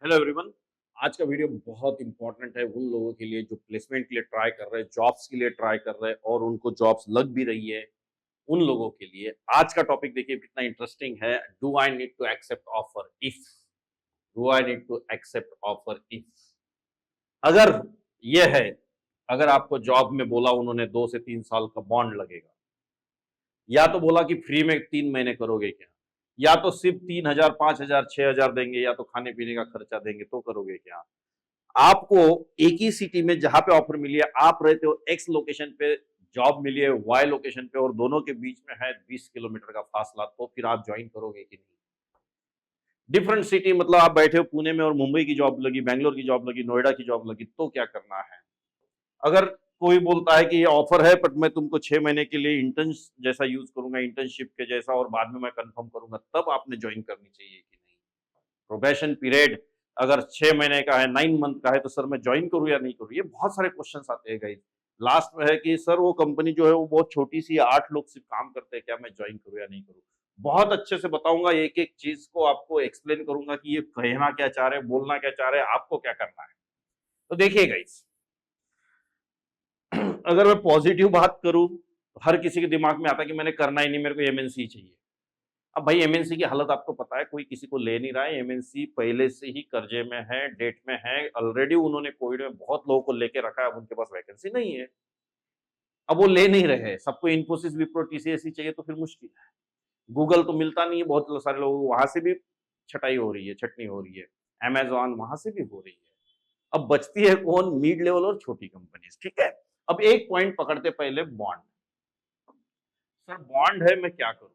Hello everyone. आज का video बहुत इंपॉर्टेंट है उन लोगों के लिए जो प्लेसमेंट के लिए ट्राई कर रहे हैं, जॉब्स के लिए ट्राई कर रहे हैं और उनको जॉब्स लग भी रही है। उन लोगों के लिए आज का टॉपिक देखिए कितना इंटरेस्टिंग है। Do I need to accept offer if do I need to accept offer if अगर ये है, अगर आपको जॉब में बोला उन्होंने 2 से 3 साल का बॉन्ड लगेगा, या तो बोला कि फ्री में 3 महीने करोगे क्या, या तो सिर्फ 3,000 5,000 6,000 देंगे, या तो खाने पीने का खर्चा देंगे, तो करोगे क्या। आपको एक ही सिटी में जहां पे ऑफर मिली है, आप रहते हो एक्स लोकेशन पे, जॉब मिली है वाई लोकेशन पे और दोनों के बीच में है 20 किलोमीटर का फासला, तो फिर आप ज्वाइन करोगे कि नहीं। डिफरेंट सिटी, मतलब आप बैठे हो पुणे में और मुंबई की जॉब लगी, बैंगलोर की जॉब लगी, नोएडा की जॉब लगी, तो क्या करना है। अगर कोई बोलता है कि ये ऑफर है बट मैं तुमको 6 महीने के लिए इंटर्न जैसा यूज करूंगा, इंटर्नशिप के जैसा, और बाद में मैं कंफर्म करूंगा, तब आपने ज्वाइन करनी चाहिए कि नहीं। प्रोबेशन पीरियड अगर 6 महीने का है, 9 मंथ का है, तो सर मैं ज्वाइन करूँ या नहीं करूँ, ये बहुत सारे क्वेश्चन आते हैं गाइस। लास्ट में है कि सर वो कंपनी जो है वो बहुत छोटी सी है, 8 लोग सिर्फ काम करते हैं, क्या मैं ज्वाइन करूँ या नहीं करूँ। बहुत अच्छे से बताऊंगा, एक एक चीज को आपको एक्सप्लेन करूंगा कि ये कहना क्या चाह रहे हैं, बोलना क्या चाह रहे हैं, आपको क्या करना है। तो देखिए गाइस, अगर मैं पॉजिटिव बात करूं तो हर किसी के दिमाग में आता है कि मैंने करना ही नहीं, मेरे को एमएनसी चाहिए। अब भाई एमएनसी की हालत आपको पता है, कोई किसी को ले नहीं रहा है। एमएनसी पहले से ही कर्जे में है, डेट में है, ऑलरेडी उन्होंने कोविड में बहुत लोगों को लेके रखा है, अब उनके पास वैकेंसी नहीं है। अब वो ले नहीं रहे, सबको इन्फोसिस विप्रो टीसीएस ही चाहिए, तो फिर मुश्किल है। गूगल तो मिलता नहीं है, बहुत सारे लोग वहां से भी छटाई हो रही है, छटनी हो रही है। अमेजॉन वहां से भी हो रही है। अब बचती है कौन, मिड लेवल और छोटी कंपनीज, ठीक है। अब एक पॉइंट पकड़ते पहले बॉन्ड। सर बॉन्ड है, मैं क्या करूं।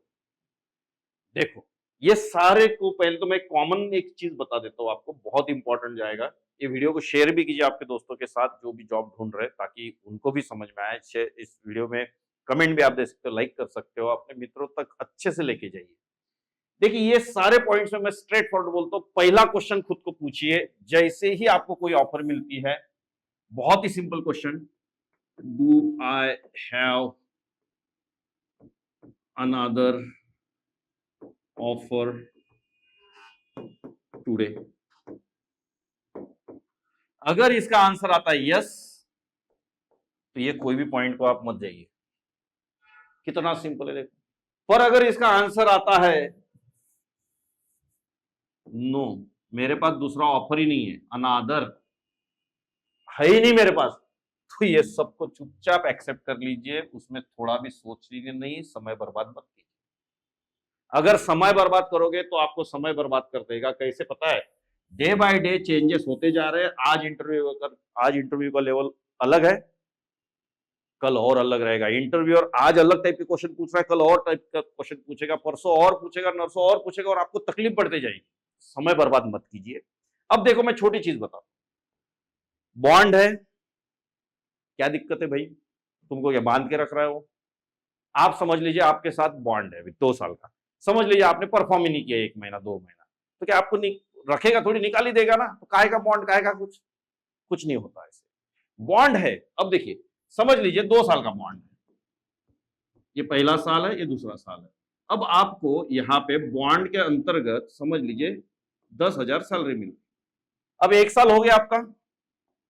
देखो, ये सारे को पहले तो मैं कॉमन एक चीज बता देता हूँ आपको, बहुत इंपॉर्टेंट जाएगा। ये वीडियो को शेयर भी कीजिए आपके दोस्तों के साथ जो भी जॉब ढूंढ रहे हैं, ताकि उनको भी समझ में आए। इस वीडियो में कमेंट भी आप दे सकते हो, लाइक कर सकते हो, अपने मित्रों तक अच्छे से लेके जाइए। देखिए, ये सारे पॉइंट्स में मैं स्ट्रेट फॉरवर्ड बोलता हूँ। पहला क्वेश्चन खुद को पूछिए, जैसे ही आपको कोई ऑफर मिलती है, बहुत ही simple question, do I have another offer today. अगर इसका आंसर आता है यस, तो ये कोई भी पॉइंट को आप मत जाइए। कितना सिंपल है देखो। पर अगर इसका आंसर आता है नो, मेरे पास दूसरा ऑफर ही नहीं है, अनादर है ही नहीं मेरे पास, तो ये सबको चुपचाप एक्सेप्ट कर लीजिए। उसमें थोड़ा भी सोच लीजिए नहीं, समय बर्बाद मत कीजिए। अगर समय बर्बाद करोगे तो आपको समय बर्बाद कर देगा। कैसे पता है, डे बाय डे चेंजेस होते जा रहे हैं। आज इंटरव्यू का लेवल अलग है, कल और अलग रहेगा। इंटरव्यूअर आज अलग टाइप के क्वेश्चन पूछ रहा है, कल और टाइप का क्वेश्चन पूछेगा, परसों और पूछेगा, नरसों और पूछेगा, और आपको तकलीफ बढ़ते जाएगी। समय बर्बाद मत कीजिए। अब देखो, मैं छोटी चीज बताऊं, बॉन्ड है, क्या दिक्कत है भाई, तुमको क्या बांध के रख रहा है वो। आप समझ लीजिए आपके साथ बॉन्ड है 2 साल का, समझ लीजिए आपने परफॉर्म ही नहीं किया 1 महीना 2 महीना, तो क्या आपको रखेगा थोड़ी, निकाल ही देगा ना। तो काहे का बॉन्ड, काहे का कुछ कुछ नहीं होता ऐसे। बॉन्ड है, अब देखिए, समझ लीजिए 2 साल का बॉन्ड है, ये पहला साल है, ये दूसरा साल है। अब आपको यहाँ पे बॉन्ड के अंतर्गत समझ लीजिए 10,000 सैलरी मिल, अब 1 साल हो गया आपका,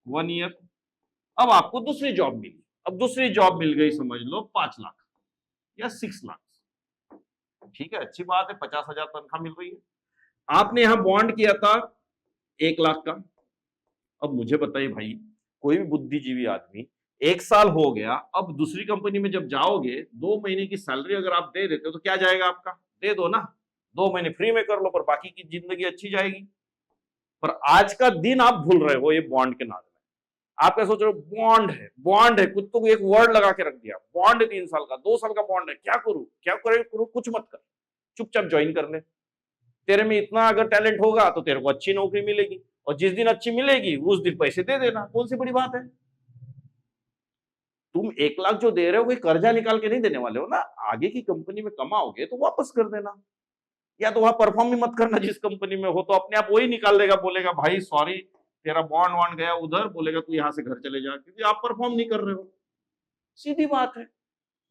1 ईयर। अब आपको दूसरी जॉब मिली, अब दूसरी जॉब मिल गई, समझ लो 5 लाख या 6 लाख, ठीक है, अच्छी बात है, 50,000 तनख्वाह मिल रही है। आपने यहां बॉन्ड किया था 1 लाख का। अब मुझे बताइए भाई, कोई भी बुद्धिजीवी आदमी, 1 साल हो गया, अब दूसरी कंपनी में जब जाओगे, 2 महीने की सैलरी अगर आप दे देते हो तो क्या जाएगा आपका, दे दो ना, 2 महीने फ्री में कर लो, पर बाकी की जिंदगी अच्छी जाएगी। पर आज का दिन आप भूल रहे हो ये बॉन्ड के नाम में। आप क्या सोच रहे हो, बॉन्ड है, बॉन्ड है, कुछ तो एक वर्ड लगा के रख दिया, बॉन्ड है 3 साल का, 2 साल का बॉन्ड है, क्या करूं, क्या करूं, कुछ मत कर, चुपचाप ज्वाइन कर ले। तेरे में इतना अगर टैलेंट होगा तो तेरे को अच्छी नौकरी मिलेगी, और जिस दिन अच्छी मिलेगी उस दिन पैसे दे देना, कौन सी बड़ी बात है। तुम 1 लाख जो दे रहे हो, कोई कर्जा निकाल के नहीं देने वाले हो ना, आगे की कंपनी में कमाओगे तो वापस कर देना, या तो वहां परफॉर्म भी मत करना। जिस कंपनी में हो तो अपने आप वही निकाल देगा, बोलेगा भाई सॉरी, तेरा बॉन्ड वॉन्ड गया उधर, बोलेगा तू यहां से घर चले जा, क्योंकि आप परफॉर्म नहीं कर रहे हो। सीधी बात है।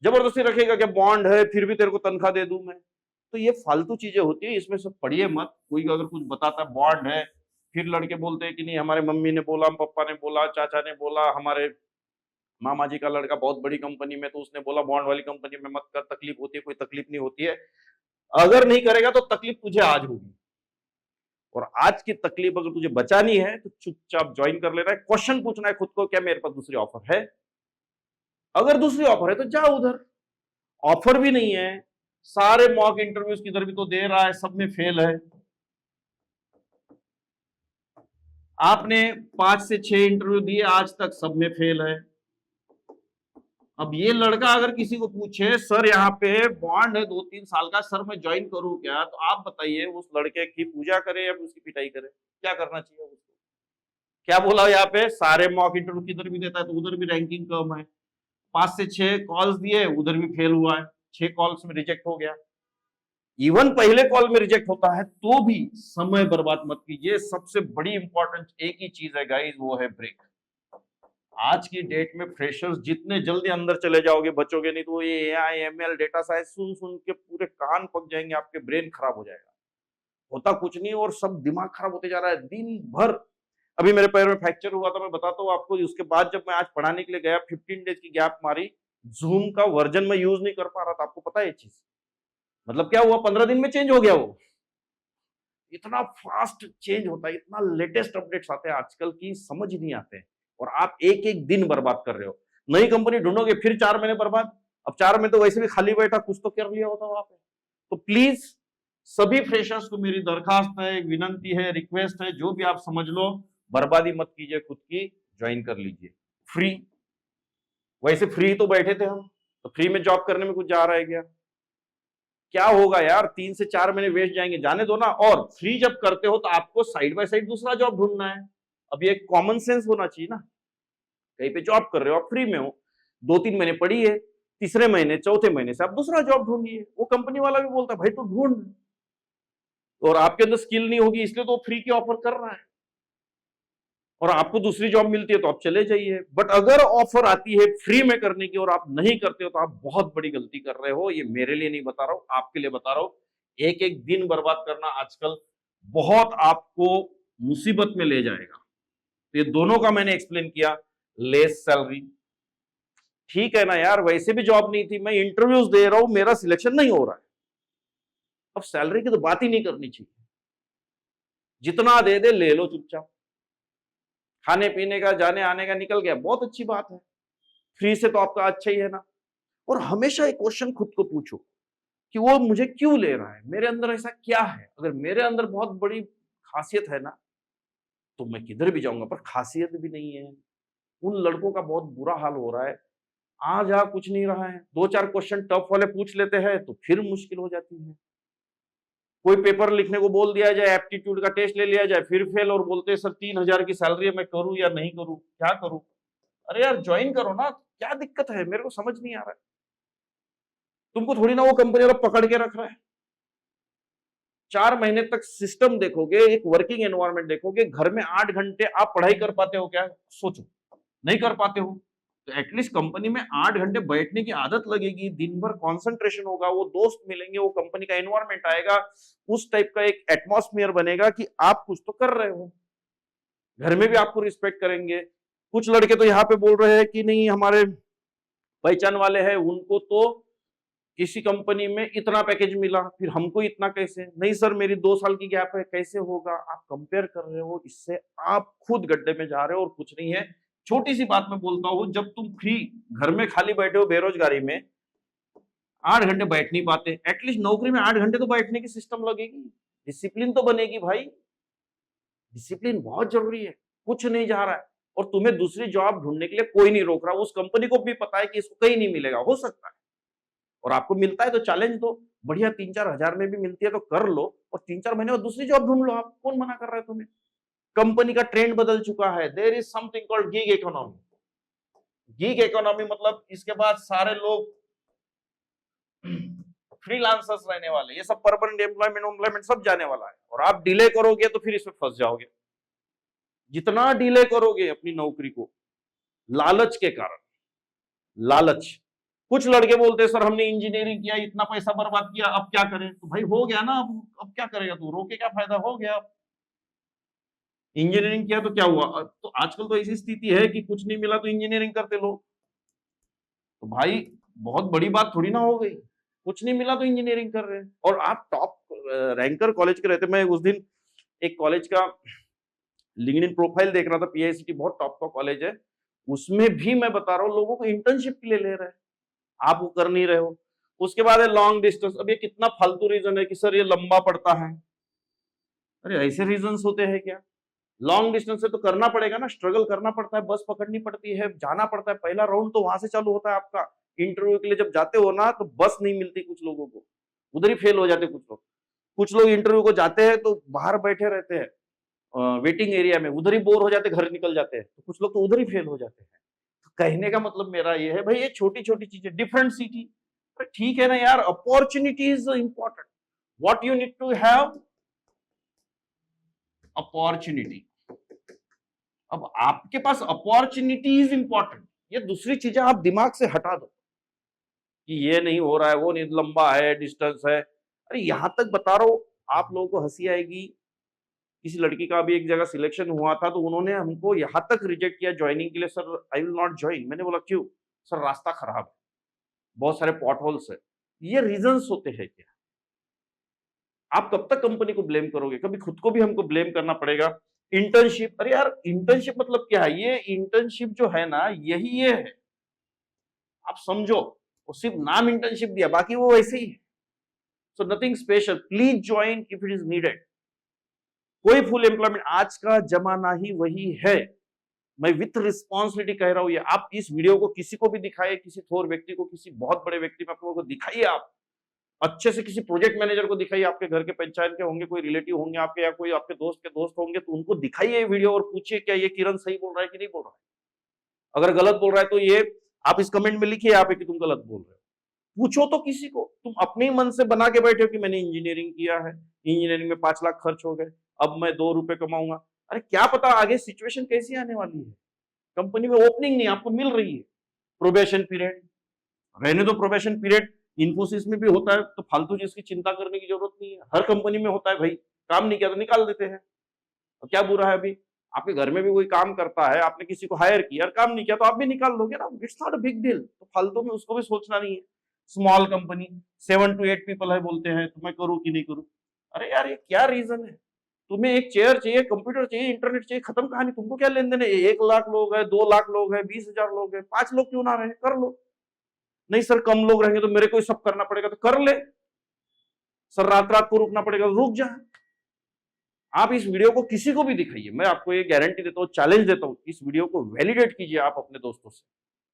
जबरदस्ती रखेगा कि बॉन्ड है फिर भी तेरे को तनख्वाह दे दूं मैं, तो ये फालतू चीजें होती है, इसमें सब पढ़िए मत। कोई अगर कुछ बताता है बॉन्ड है, फिर लड़के बोलते हैं कि नहीं हमारे मम्मी ने बोला, पापा ने बोला, चाचा ने बोला, हमारे मामा जी का लड़का बहुत बड़ी कंपनी में, तो उसने बोला बॉन्ड वाली कंपनी में मत कर, तकलीफ होती है। कोई तकलीफ नहीं होती है, अगर नहीं करेगा तो तकलीफ तुझे आज होगी, और आज की तकलीफ अगर तुझे बचानी है तो चुपचाप ज्वाइन कर लेना है। क्वेश्चन पूछना है खुद को, क्या मेरे पास दूसरी ऑफर है? अगर दूसरी ऑफर है तो जा उधर। ऑफर भी नहीं है, सारे मॉक इंटरव्यूज किधर भी तो दे रहा है, सब में फेल है। आपने 5 से 6 इंटरव्यू दिए आज तक, सब में फेल है। अब ये लड़का अगर किसी को पूछे सर यहाँ पे बॉन्ड है 2-3 साल का, सर मैं ज्वाइन करूं क्या, तो आप बताइए उस लड़के की पूजा करे या उसकी पिटाई करे? क्या करना चाहिए उसको? क्या बोला यहाँ पे, सारे मॉक इंटरव्यू किधर भी देता है तो उधर भी रैंकिंग कम है। 5 से 6 कॉल्स दिए, उधर भी फेल हुआ है, 6 कॉल्स में रिजेक्ट हो गया। इवन पहले कॉल में रिजेक्ट होता है तो भी समय बर्बाद मत कीजिए। सबसे बड़ी इंपॉर्टेंट एक ही चीज है गाइस, वो है ब्रेक। आज की डेट में फ्रेशर्स जितने जल्दी अंदर चले जाओगे बचोगे नहीं, तो ये एआई एमएल डेटा साइंस सुन सुन के पूरे कान पक जाएंगे, आपके ब्रेन खराब हो जाएगा। होता कुछ नहीं और सब दिमाग खराब होते जा रहा है दिन भर। अभी मेरे पैर में फ्रैक्चर हुआ था, मैं बताता हूँ आपको। उसके बाद जब मैं आज पढ़ाने के लिए गया, 15 डेज की गैप मारी, जूम का वर्जन में यूज नहीं कर पा रहा था। आपको पता है ये चीज? मतलब क्या हुआ, 15 दिन में चेंज हो गया वो। इतना फास्ट चेंज होता है, इतना लेटेस्ट अपडेट्स आते हैं आजकल की समझ ही नहीं आते हैं, और आप एक एक दिन बर्बाद कर रहे हो। नई कंपनी ढूंढोगे फिर 4 महीने बर्बाद। अब 4 महीने तो वैसे भी खाली बैठा, कुछ तो कर लिया होता वहां पे। तो प्लीज सभी फ्रेशर्स को मेरी दरखास्त है, विनंती है, रिक्वेस्ट है, जो भी आप समझ लो, बर्बादी मत कीजिए खुद की, ज्वाइन कर लीजिए फ्री। वैसे फ्री तो बैठे थे हम, तो फ्री में जॉब करने में कुछ जा रहा है क्या? क्या होगा यार, 3 से 4 महीने वेस्ट जाएंगे, जाने दो ना। और फ्री जब करते हो तो आपको साइड बाय साइड दूसरा जॉब ढूंढना है। अब ये कॉमन सेंस होना चाहिए ना। कहीं पे जॉब कर रहे हो, आप फ्री में हो, 2-3 महीने पढ़िए, तीसरे महीने चौथे महीने से आप दूसरा जॉब ढूंढिए। वो कंपनी वाला भी बोलता है भाई तू ढूंढ, और आपके अंदर स्किल नहीं होगी इसलिए तो फ्री की ऑफर कर रहा है, और आपको दूसरी जॉब मिलती है तो आप चले जाइए। बट अगर ऑफर आती है फ्री में करने की और आप नहीं करते हो तो आप बहुत बड़ी गलती कर रहे हो। ये मेरे लिए नहीं बता रहा हूं, आपके लिए बता रहा हूं। एक एक दिन बर्बाद करना आजकल बहुत आपको मुसीबत में ले जाएगा। तो ये दोनों का मैंने एक्सप्लेन किया। लेस सैलरी, ठीक है ना यार, वैसे भी जॉब नहीं थी, मैं इंटरव्यूज दे रहा हूं, मेरा सिलेक्शन नहीं हो रहा है, अब सैलरी की तो बात ही नहीं करनी चाहिए। जितना दे दे ले लो चुपचाप, खाने पीने का जाने आने का निकल गया, बहुत अच्छी बात है, फ्री से तो आपका अच्छा ही है ना। और हमेशा एक क्वेश्चन खुद को पूछो कि वो मुझे क्यों ले रहा है, मेरे अंदर ऐसा क्या है। अगर मेरे अंदर बहुत बड़ी खासियत है ना तो मैं किधर भी जाऊंगा, पर खासियत भी नहीं है। उन लड़कों का बहुत बुरा हाल हो रहा है, आ जा कुछ नहीं रहा है, 2-4 क्वेश्चन टफ वाले पूछ लेते हैं तो फिर मुश्किल हो जाती है। कोई पेपर लिखने को बोल दिया जाए, एप्टीट्यूड का टेस्ट ले लिया जाए, फिर फेल, और बोलते हैं सर 3,000 की सैलरी है, मैं करूं या नहीं करूं, क्या करूं? अरे यार ज्वाइन करो ना, क्या दिक्कत है, मेरे को समझ नहीं आ रहा है। तुमको थोड़ी ना वो कंपनी वाला पकड़ के रख रहा है। 4 महीने तक सिस्टम देखोगे, एक वर्किंग एनवायरनमेंट देखोगे, घर में 8 घंटे आप पढ़ाई कर पाते हो क्या? सोचो, नहीं कर पाते हो तो एटलीस्ट कंपनी में 8 घंटे बैठने की आदत लगेगी, दिन भर कंसंट्रेशन होगा, वो दोस्त मिलेंगे, वो कंपनी का एनवायरनमेंट आएगा, उस टाइप का एक एटमॉस्फेयर बनेगा कि आप कुछ तो कर रहे हो। घर में भी आपको रिस्पेक्ट करेंगे। कुछ लड़के तो यहाँ पे बोल रहे हैं कि नहीं हमारे पहचान वाले हैं, उनको तो किसी कंपनी में इतना पैकेज मिला, फिर हमको इतना कैसे? नहीं सर मेरी 2 साल की गैप है, कैसे होगा? आप कंपेयर कर रहे हो, इससे आप खुद गड्ढे में जा रहे हो और कुछ नहीं है। छोटी सी बात मैं बोलता हूँ, जब तुम फ्री घर में खाली बैठे हो बेरोजगारी में, 8 घंटे बैठ नहीं पाते, एटलीस्ट नौकरी में 8 घंटे तो बैठने की सिस्टम लगेगी, डिसिप्लिन तो बनेगी भाई। डिसिप्लिन बहुत जरूरी है। कुछ नहीं जा रहा है और तुम्हें दूसरी जॉब ढूंढने के लिए कोई नहीं रोक रहा, उस कंपनी को भी पता है कि इसको कहीं नहीं मिलेगा, हो सकता है, और आपको मिलता है तो चैलेंज दो, बढ़िया 3-4 हजार में भी मिलती है तो कर लो, और 3-4 महीने बाद दूसरी जॉब ढूंढ लो। आप कौन मना कर रहा है तुम्हें? कंपनी का ट्रेंड बदल चुका है, there is something called gig economy. Gig economy मतलब इसके बाद सारे लोग फ्रीलांसर्स रहने वाले, ये सब परमानेंट एम्प्लॉयमेंट सब जाने वाला है, और आप डिले करोगे तो फिर इसमें फंस जाओगे। जितना डिले करोगे अपनी नौकरी को, लालच के कारण, लालच। कुछ लड़के बोलते हैं सर हमने इंजीनियरिंग किया, इतना पैसा बर्बाद किया, अब क्या करें? तो भाई हो गया ना, अब क्या करेगा तू, रोके क्या फायदा, हो गया। इंजीनियरिंग किया तो क्या हुआ? तो आजकल तो ऐसी स्थिति है कि कुछ नहीं मिला तो इंजीनियरिंग करते लोग। तो भाई बहुत बड़ी बात थोड़ी ना हो गई, कुछ नहीं मिला तो इंजीनियरिंग कर रहे हैं और आप टॉप रैंकर कॉलेज के रहते। मैं उस दिन एक कॉलेज का लिंक्डइन प्रोफाइल देख रहा था, पीआईसीटी बहुत टॉप का कॉलेज है, उसमें भी मैं बता रहा हूँ लोगों को इंटर्नशिप के लिए ले रहे हैं, आप वो कर नहीं रहे हो। उसके बाद है लॉन्ग डिस्टेंस। अब ये कितना फालतू रीजन है कि सर ये लंबा पड़ता है। अरे ऐसे रीजंस होते हैं क्या? लॉन्ग डिस्टेंस से तो करना पड़ेगा ना, स्ट्रगल करना पड़ता है, बस पकड़नी पड़ती है, जाना पड़ता है। पहला राउंड तो वहां से चालू होता है आपका। इंटरव्यू के लिए जब जाते हो ना तो बस नहीं मिलती कुछ लोगों को, उधर ही फेल हो जाते कुछ लोग। कुछ लोग इंटरव्यू को जाते हैं तो बाहर बैठे रहते हैं वेटिंग एरिया में, उधर ही बोर हो जाते, घर निकल जाते हैं। तो कुछ लोग तो उधर ही फेल हो जाते हैं। तो कहने का मतलब मेरा ये है भाई, ये छोटी छोटी चीजें, डिफरेंट सिटी, ठीक है ना यार, opportunity is important. What you need to have opportunity. अब आपके पास अपॉर्चुनिटी इज इंपॉर्टेंट, ये दूसरी चीजें आप दिमाग से हटा दो कि ये नहीं हो रहा है, वो नहीं, लंबा है, डिस्टेंस है। अरे यहां तक बता रहा हूं, आप लोगों को हंसी आएगी, किसी लड़की का भी एक जगह सिलेक्शन हुआ था तो उन्होंने हमको यहां तक रिजेक्ट किया ज्वाइनिंग के लिए, sir I will not join. मैंने बोला क्यों? सर रास्ता खराब है, बहुत सारे पॉट होल्स है। ये रीजंस होते हैं क्या? आप कब तक कंपनी को ब्लेम करोगे? कभी खुद को भी हमको ब्लेम करना पड़ेगा। इंटर्नशिप, अरे यार इंटर्नशिप मतलब क्या है? ये इंटर्नशिप जो है ना, यही ये है, आप समझो। वो सिर्फ नाम इंटर्नशिप दिया, बाकी वो वैसे ही है। So nothing special, please join if it is needed. कोई फुल एम्प्लॉयमेंट, आज का जमाना ही वही है। मैं विथ रिस्पॉन्सिबिलिटी कह रहा हूं ये। आप इस वीडियो को किसी को भी दिखाइए, किसी थोर व्यक्ति को, किसी बहुत बड़े व्यक्ति में आप लोगों को दिखाइए, आप अच्छे से किसी प्रोजेक्ट मैनेजर को दिखाइए, आपके घर के पहचान के होंगे, कोई रिलेटिव होंगे आपके, या कोई आपके दोस्त के दोस्त होंगे, तो उनको दिखाइए ये वीडियो और पूछिए क्या ये किरण सही बोल रहा है कि नहीं बोल रहा है। अगर गलत बोल रहा है तो ये आप इस कमेंट में लिखिए यहाँ पे कि तुम गलत बोल रहे हो। पूछो तो किसी को। तुम अपने ही मन से बना के बैठे हो कि मैंने इंजीनियरिंग किया है, इंजीनियरिंग में 5 लाख खर्च हो गए, अब मैं 2 रुपए कमाऊंगा। अरे क्या पता आगे सिचुएशन कैसी आने वाली है, कंपनी में ओपनिंग नहीं आपको मिल रही है, प्रोबेशन पीरियड, रहने दो प्रोबेशन पीरियड। इन्फोसिस में भी होता है, तो फालतू जिसकी चिंता करने की जरूरत नहीं है, हर कंपनी में होता है भाई। काम नहीं किया तो निकाल देते हैं, तो क्या बुरा है? अभी आपके घर में भी कोई काम करता है, आपने किसी को हायर किया और काम नहीं किया तो आप भी निकाल लोगे ना, it's not a big deal. तो फालतू में उसको भी सोचना नहीं है। स्मॉल कंपनी 7 to 8 पीपल है बोलते हैं, तो मैं करूँ कि नहीं करूँ? अरे यार ये क्या रीजन है? तुम्हें एक चेयर चाहिए, कंप्यूटर चाहिए, इंटरनेट चाहिए, खत्म कहानी। तुमको क्या लेन देन है? 1 लाख लोग है, 2 लाख लोग है, 20,000 लोग है, 5 लोग क्यों ना रहे, कर लो। नहीं सर कम लोग रहेंगे तो मेरे को ही सब करना पड़ेगा, तो कर ले। सर रात रात को रुकना पड़ेगा, रुक जा। आप इस वीडियो को किसी को भी दिखाइए, मैं आपको ये गारंटी देता हूँ, चैलेंज देता हूँ, इस वीडियो को वैलिडेट कीजिए आप अपने दोस्तों से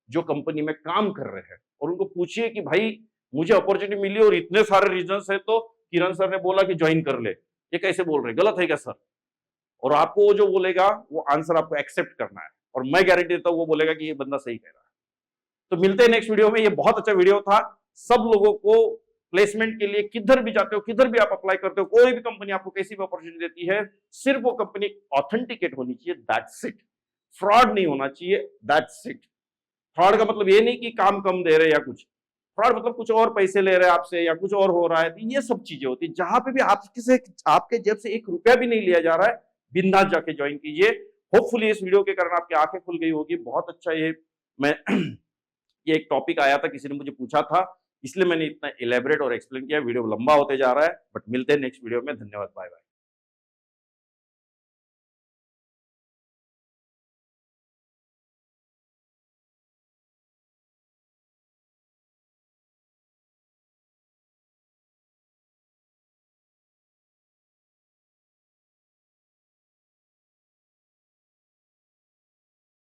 जो कंपनी में काम कर रहे हैं, और उनको पूछिए कि भाई मुझे अपॉर्चुनिटी मिली और इतने सारे रीजंस है, तो किरण सर ने बोला कि ज्वाइन कर ले, ये कैसे बोल रहे, गलत है क्या सर? और आपको वो जो बोलेगा वो आंसर आपको एक्सेप्ट करना है, और मैं गारंटी देता हूँ वो बोलेगा कि ये बंदा सही कह रहा है। तो मिलते हैं नेक्स्ट वीडियो में। ये बहुत अच्छा वीडियो था, सब लोगों को प्लेसमेंट के लिए किधर भी जाते हो, किधर भी आप अप्लाई करते हो, कोई भी कंपनी आपको कैसी भी अपॉर्चुनिटी देती है, सिर्फ वो कंपनी ऑथेंटिकेट होनी चाहिए, दैट्स इट। फ्रॉड नहीं होना चाहिए, दैट्स इट। फ्रॉड का मतलब ये नहीं कि काम कम दे रहे या कुछ, फ्रॉड मतलब कुछ और पैसे ले रहे हैं आपसे या कुछ और हो रहा है, तो ये सब चीजें होती है। जहां पे भी आपके जेब से 1 रुपया भी नहीं लिया जा रहा है, बिंदास जाके ज्वाइन कीजिए। होपफुली इस वीडियो के कारण आपकी आंखें खुल गई होगी। बहुत अच्छा ये मैं ये एक टॉपिक आया था, किसी ने मुझे पूछा था, इसलिए मैंने इतना इलेबरेट और एक्सप्लेन किया। वीडियो लंबा होते जा रहा है, बट मिलते हैं नेक्स्ट वीडियो में। धन्यवाद, बाय बाय।